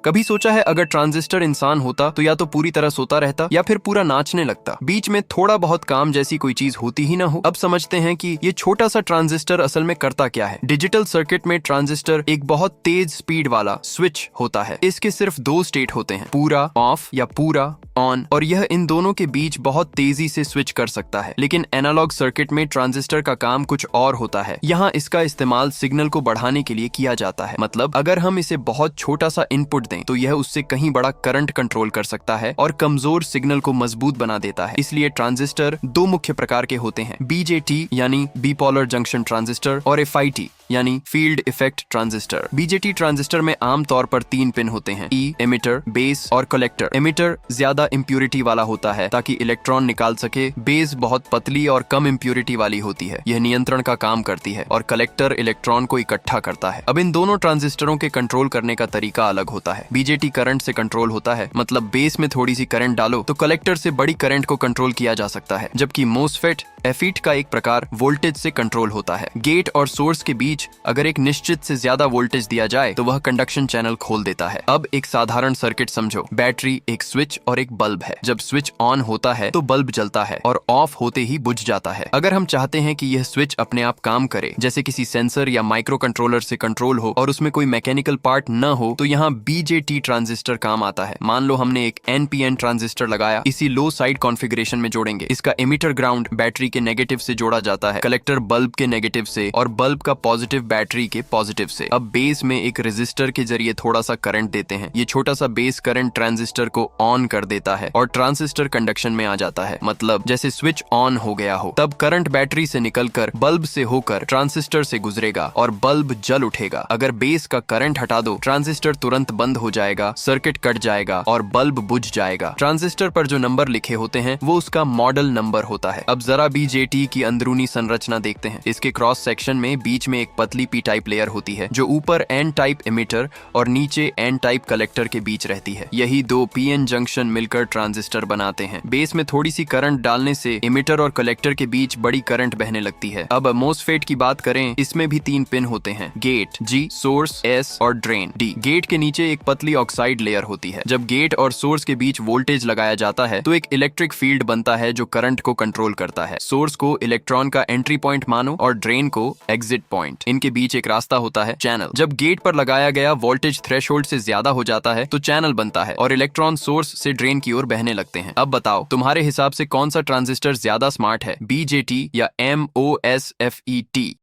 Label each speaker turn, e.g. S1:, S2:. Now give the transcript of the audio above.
S1: कभी सोचा है अगर ट्रांजिस्टर इंसान होता तो या तो पूरी तरह सोता रहता या फिर पूरा नाचने लगता, बीच में थोड़ा बहुत काम जैसी कोई चीज होती ही ना हो। अब समझते हैं कि ये छोटा सा ट्रांजिस्टर असल में करता क्या है। डिजिटल सर्किट में ट्रांजिस्टर एक बहुत तेज स्पीड वाला स्विच होता है। इसके सिर्फ दो स्टेट होते हैं, पूरा ऑफ या पूरा ऑन, और यह इन दोनों के बीच बहुत तेजी से स्विच कर सकता है। लेकिन एनालॉग सर्किट में ट्रांजिस्टर का काम कुछ और होता है। यहाँ इसका इस्तेमाल सिग्नल को बढ़ाने के लिए किया जाता है। मतलब अगर हम इसे बहुत छोटा सा इनपुट दें तो यह उससे कहीं बड़ा करंट कंट्रोल कर सकता है और कमजोर सिग्नल को मजबूत बना देता है। इसलिए ट्रांजिस्टर दो मुख्य प्रकार के होते हैं, बीजेटी यानी बिपोलर जंक्शन ट्रांजिस्टर और एफआईटी यानी field effect transistor. BJT transistor में आमतौर पर 3 पिन होते हैं, ई, एमिटर, बेस और कलेक्टर। एमिटर ज्यादा इम्प्यूरिटी वाला होता है ताकि इलेक्ट्रॉन निकाल सके। बेस बहुत पतली और कम इम्प्यूरिटी वाली होती है, यह नियंत्रण का काम करती है। और कलेक्टर इलेक्ट्रॉन को इकट्ठा करता है। अब इन दोनों ट्रांजिस्टरों के कंट्रोल करने का तरीका अलग होता है। बीजेटी करंट से कंट्रोल होता है, मतलब बेस में थोड़ी सी करंट डालो तो कलेक्टर से बड़ी करंट को कंट्रोल किया जा सकता है। जबकि मोसफेट एफईट का एक प्रकार वोल्टेज से कंट्रोल होता है। गेट और सोर्स के बीच अगर एक निश्चित से ज्यादा वोल्टेज दिया जाए तो वह कंडक्शन चैनल खोल देता है। अब एक साधारण सर्किट समझो। बैटरी, एक स्विच और एक बल्ब है। जब स्विच ऑन होता है तो बल्ब जलता है और ऑफ होते ही बुझ जाता है। अगर हम चाहते हैं कि यह स्विच अपने आप काम करे, जैसे किसी सेंसर या माइक्रो कंट्रोलर से कंट्रोल हो और उसमें कोई मैकेनिकल पार्ट न हो, तो यहाँ बीजेटी ट्रांजिस्टर काम आता है। मान लो हमने एक एनपीएन ट्रांजिस्टर लगाया, इसी लो साइड कॉन्फ़िगरेशन में जोड़ेंगे। इसका एमिटर ग्राउंड बैटरी के नेगेटिव से जोड़ा जाता है, कलेक्टर बल्ब के नेगेटिव से और बल्ब का पॉजिटिव बैटरी के पॉजिटिव से। अब बेस में एक रेजिस्टर के जरिए थोड़ा सा करंट देते हैं। ये छोटा सा बेस करंट ट्रांजिस्टर को ऑन कर देता है और ट्रांजिस्टर कंडक्शन में आ जाता है। मतलब जैसे स्विच ऑन हो गया हो, तब करंट बैटरी से निकलकर बल्ब से होकर ट्रांजिस्टर से गुजरेगा और बल्ब जल उठेगा। अगर बेस का करंट हटा दो, ट्रांजिस्टर तुरंत बंद हो जाएगा, सर्किट कट जाएगा और बल्ब बुझ जाएगा। ट्रांजिस्टर पर जो नंबर लिखे होते हैं वो उसका मॉडल नंबर होता है। अब जरा बीजेटी की अंदरूनी संरचना देखते हैं। इसके क्रॉस सेक्शन में बीच में एक पतली पी टाइप लेयर होती है जो ऊपर एन टाइप एमिटर और नीचे एन टाइप कलेक्टर के बीच रहती है। यही दो पीएन जंक्शन मिलकर ट्रांजिस्टर बनाते हैं। बेस में थोड़ी सी करंट डालने से एमिटर और कलेक्टर के बीच बड़ी करंट बहने लगती है। अब मोसफेट की बात करें, इसमें भी 3 पिन होते हैं, गेट जी, सोर्स एस और ड्रेन डी। गेट के नीचे एक पतली ऑक्साइड लेयर होती है। जब गेट और सोर्स के बीच वोल्टेज लगाया जाता है तो एक इलेक्ट्रिक फील्ड बनता है जो करंट को कंट्रोल करता है। सोर्स को इलेक्ट्रॉन का एंट्री पॉइंट मानो और ड्रेन को एग्जिट पॉइंट। इनके बीच एक रास्ता होता है, चैनल। जब गेट पर लगाया गया वोल्टेज थ्रेशोल्ड से ज्यादा हो जाता है तो चैनल बनता है और इलेक्ट्रॉन सोर्स से ड्रेन की ओर बहने लगते हैं। अब बताओ तुम्हारे हिसाब से कौन सा ट्रांजिस्टर ज्यादा स्मार्ट है, बीजेटी या एमओएसएफईटी?